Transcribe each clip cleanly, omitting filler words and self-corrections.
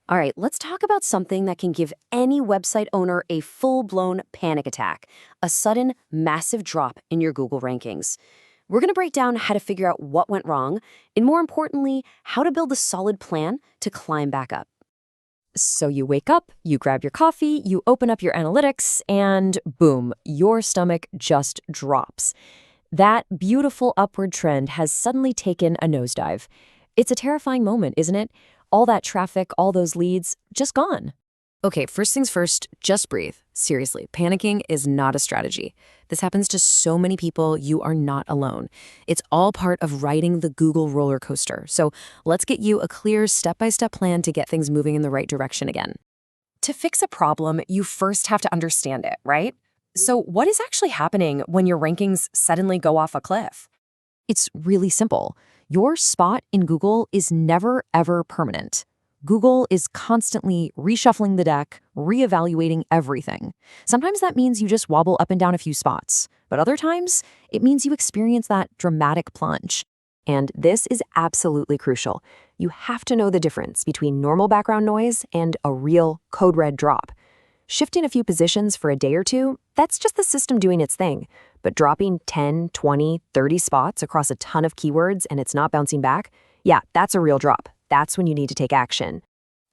All right, let's talk about something that can give any website owner a full-blown panic attack, a sudden, massive drop in your Google rankings. We're going to break down how to figure out what went wrong, and more importantly, how to build a solid plan to climb back up. So you wake up, you grab your coffee, you open up your analytics, and boom, your stomach just drops. That beautiful upward trend has suddenly taken a nosedive. It's a terrifying moment, isn't it? All that traffic, all those leads, just gone. Okay, first things first, just breathe. Seriously, panicking is not a strategy. This happens to so many people, you are not alone. It's all part of riding the Google roller coaster. So let's get you a clear step-by-step plan to get things moving in the right direction again. To fix a problem, you first have to understand it, right? So what is actually happening when your rankings suddenly go off a cliff? It's really simple. Your spot in Google is never, ever permanent. Google is constantly reshuffling the deck, reevaluating everything. Sometimes that means you just wobble up and down a few spots, but other times it means you experience that dramatic plunge. And this is absolutely crucial. You have to know the difference between normal background noise and a real code red drop. Shifting a few positions for a day or two, that's just the system doing its thing. But dropping 10, 20, 30 spots across a ton of keywords and it's not bouncing back, yeah, that's a real drop. That's when you need to take action.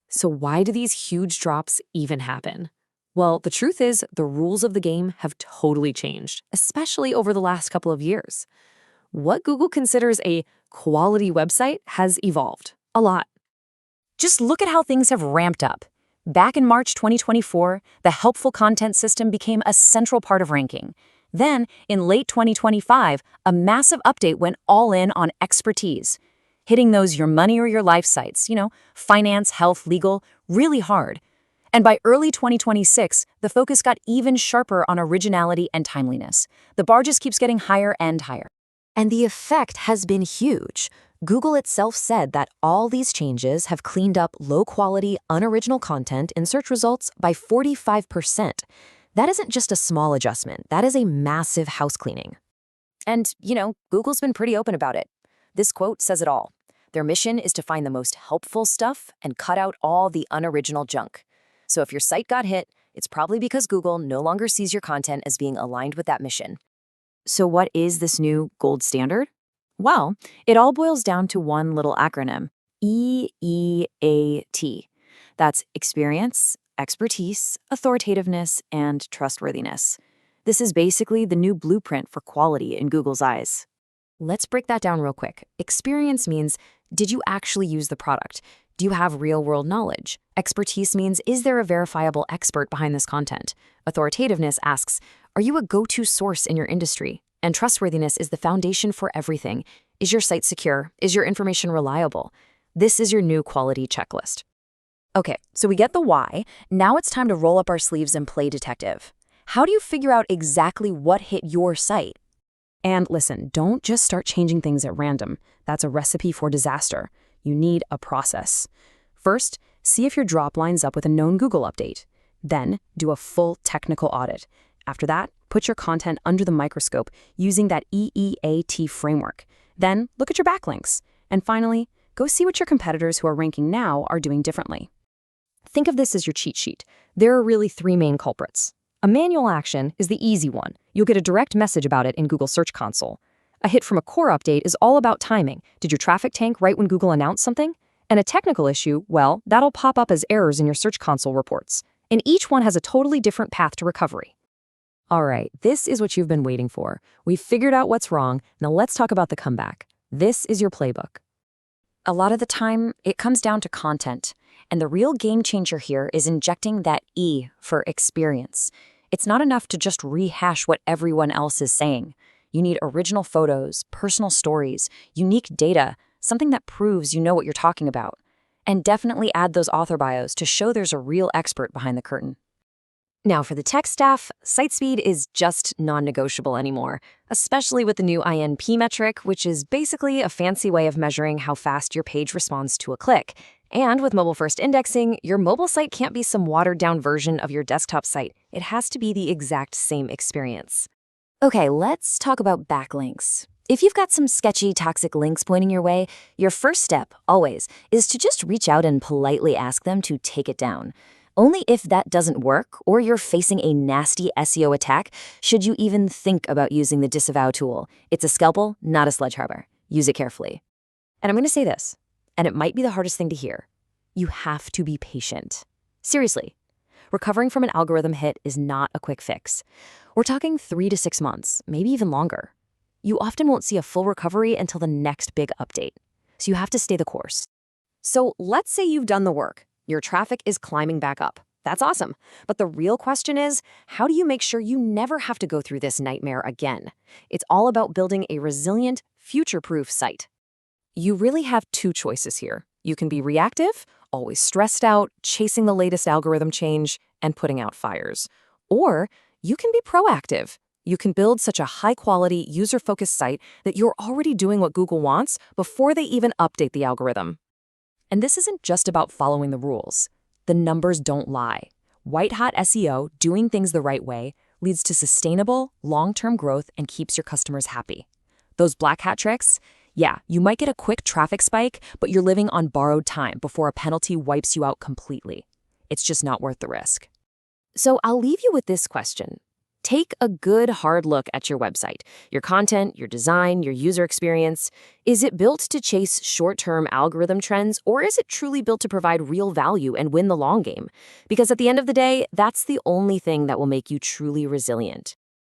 So why do these huge drops even happen? Well, the truth is the rules of the game have totally changed, especially over the last couple of years. What Google considers a quality website has evolved a lot. Just look at how things have ramped up. Back in March 2024, the helpful content system became a central part of ranking. Then, in late 2025, a massive update went all in on expertise, hitting those your money or your life sites, finance, health, legal, really hard. And by early 2026, the focus got even sharper on originality and timeliness. The bar just keeps getting higher and higher. And the effect has been huge. Google itself said that all these changes have cleaned up low-quality, unoriginal content in search results by 45%. That isn't just a small adjustment. That is a massive house cleaning. And, Google's been pretty open about it. This quote says it all. Their mission is to find the most helpful stuff and cut out all the unoriginal junk. So if your site got hit, it's probably because Google no longer sees your content as being aligned with that mission. So what is this new gold standard? Well, it all boils down to one little acronym, EEAT. That's experience, expertise, authoritativeness, and trustworthiness. This is basically the new blueprint for quality in Google's eyes. Let's break that down real quick. Experience means, did you actually use the product? Do you have real-world knowledge? Expertise means, is there a verifiable expert behind this content? Authoritativeness asks, are you a go-to source in your industry? And trustworthiness is the foundation for everything. Is your site secure? Is your information reliable? This is your new quality checklist. Okay, so we get the why. Now it's time to roll up our sleeves and play detective. How do you figure out exactly what hit your site? And listen, don't just start changing things at random. That's a recipe for disaster. You need a process. First, see if your drop lines up with a known Google update. Then, do a full technical audit. After that, put your content under the microscope using that EEAT framework. Then, look at your backlinks. And finally, go see what your competitors who are ranking now are doing differently. Think of this as your cheat sheet. There are really three main culprits. A manual action is the easy one. You'll get a direct message about it in Google Search Console. A hit from a core update is all about timing. Did your traffic tank right when Google announced something? And a technical issue, well, that'll pop up as errors in your Search Console reports. And each one has a totally different path to recovery. All right, this is what you've been waiting for. We've figured out what's wrong. Now let's talk about the comeback. This is your playbook. A lot of the time, it comes down to content. And the real game changer here is injecting that E for experience. It's not enough to just rehash what everyone else is saying. You need original photos, personal stories, unique data, something that proves you know what you're talking about. And definitely add those author bios to show there's a real expert behind the curtain. Now for the tech staff, site speed is just non-negotiable anymore, especially with the new INP metric, which is basically a fancy way of measuring how fast your page responds to a click. And with mobile-first indexing, your mobile site can't be some watered-down version of your desktop site. It has to be the exact same experience. Okay, let's talk about backlinks. If you've got some sketchy, toxic links pointing your way, your first step, always, is to just reach out and politely ask them to take it down. Only if that doesn't work, or you're facing a nasty SEO attack, should you even think about using the disavow tool. It's a scalpel, not a sledgehammer. Use it carefully. And I'm going to say this, and it might be the hardest thing to hear. You have to be patient. Seriously, recovering from an algorithm hit is not a quick fix. We're talking 3 to 6 months, maybe even longer. You often won't see a full recovery until the next big update. So you have to stay the course. So let's say you've done the work. Your traffic is climbing back up. That's awesome. But the real question is, how do you make sure you never have to go through this nightmare again? It's all about building a resilient, future-proof site. You really have two choices here. You can be reactive, always stressed out, chasing the latest algorithm change, and putting out fires. Or you can be proactive. You can build such a high-quality, user-focused site that you're already doing what Google wants before they even update the algorithm. And this isn't just about following the rules. The numbers don't lie. White-hot SEO, doing things the right way, leads to sustainable, long-term growth and keeps your customers happy. Those black hat tricks? Yeah, you might get a quick traffic spike, but you're living on borrowed time before a penalty wipes you out completely. It's just not worth the risk. So I'll leave you with this question. Take a good hard look at your website, your content, your design, your user experience. Is it built to chase short-term algorithm trends, or is it truly built to provide real value and win the long game? Because at the end of the day, that's the only thing that will make you truly resilient.